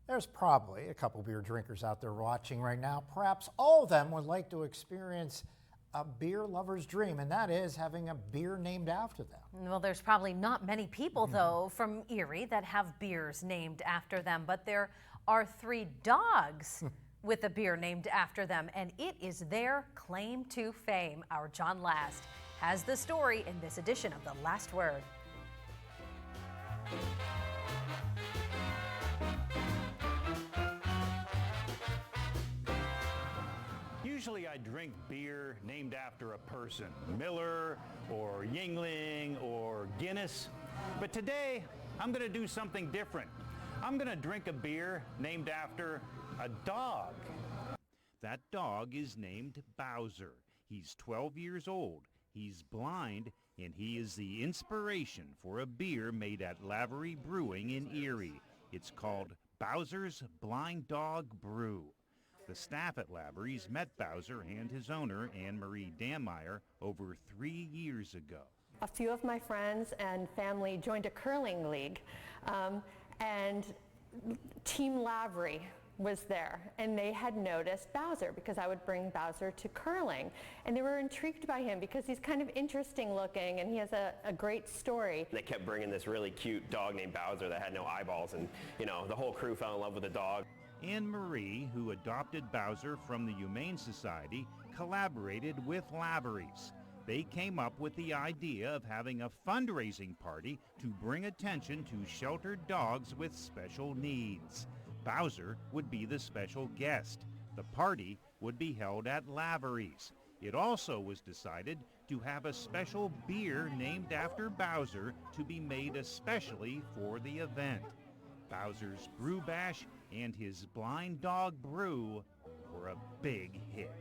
There's probably a couple beer drinkers out there watching right now. Perhaps all of them would like to experience a beer lover's dream, and that is having a beer named after them. Well, there's probably not many people, though, from Erie that have beers named after them, but there are 3 dogs with a beer named after them, and it is their claim to fame. Our John Last has the story in this edition of The Last Word. Usually I drink beer named after a person, Miller or Yingling or Guinness. But today I'm going to do something different. I'm going to drink a beer named after a dog. That dog is named Bowser. He's 12 years old. He's blind, and he is the inspiration for a beer made at Lavery Brewing in Erie. It's called Bowser's Blind Dog Brew. The staff at Lavery's met Bowser and his owner, Anne-Marie Dammeier, over 3 years ago. A few of my friends and family joined a curling league, and Team Lavery was there, and they had noticed Bowser because I would bring Bowser to curling, and they were intrigued by him because he's kind of interesting looking and he has a great story. They kept bringing this really cute dog named Bowser that had no eyeballs, and the whole crew fell in love with the dog. Anne-Marie, who adopted Bowser from the Humane Society, collaborated with Lavery's. They came up with the idea of having a fundraising party to bring attention to sheltered dogs with special needs. Bowser would be the special guest. The party would be held at Lavery's. It also was decided to have a special beer named after Bowser to be made especially for the event. Bowser's Brew Bash and his Blind Dog Brew were a big hit.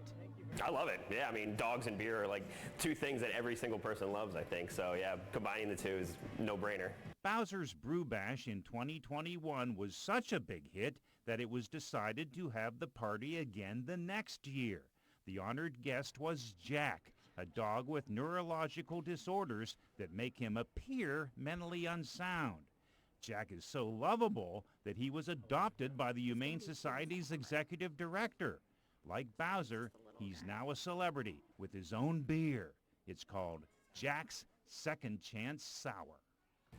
I love it. Yeah, I mean, dogs and beer are like 2 things that every single person loves, I think. So yeah, combining the 2 is no-brainer. Bowser's Brew Bash in 2021 was such a big hit that it was decided to have the party again the next year. The honored guest was Jack, a dog with neurological disorders that make him appear mentally unsound. Jack is so lovable that he was adopted by the Humane Society's executive director. Like Bowser, he's now a celebrity with his own beer. It's called Jack's Second Chance Sour.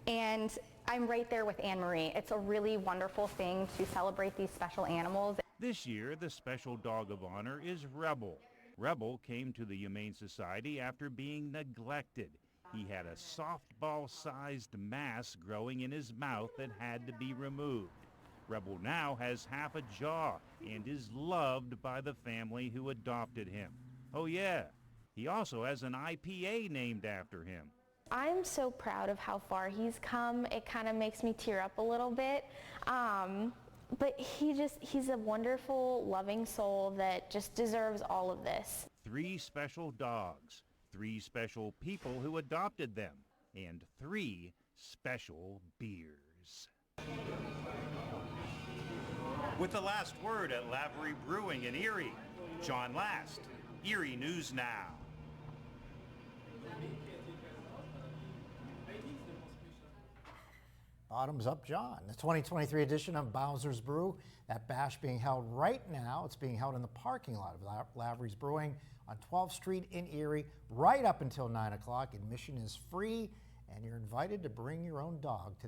And I'm right there with Anne-Marie. It's a really wonderful thing to celebrate these special animals. This year, the special dog of honor is Rebel. Rebel came to the Humane Society after being neglected. He had a softball-sized mass growing in his mouth that had to be removed. Rebel now has half a jaw and is loved by the family who adopted him. Oh yeah, he also has an IPA named after him. I'm so proud of how far he's come. It kind of makes me tear up a little bit. But he's a wonderful, loving soul that just deserves all of this. 3 special dogs, 3 special people who adopted them, and 3 special beers. With the last word at Lavery Brewing in Erie, John Last, Erie News Now. Bottoms up, John. The 2023 edition of Bowser's Brew, that bash being held right now. It's being held in the parking lot of Lavery's Brewing on 12th Street in Erie, right up until 9 o'clock. Admission is free, and you're invited to bring your own dog to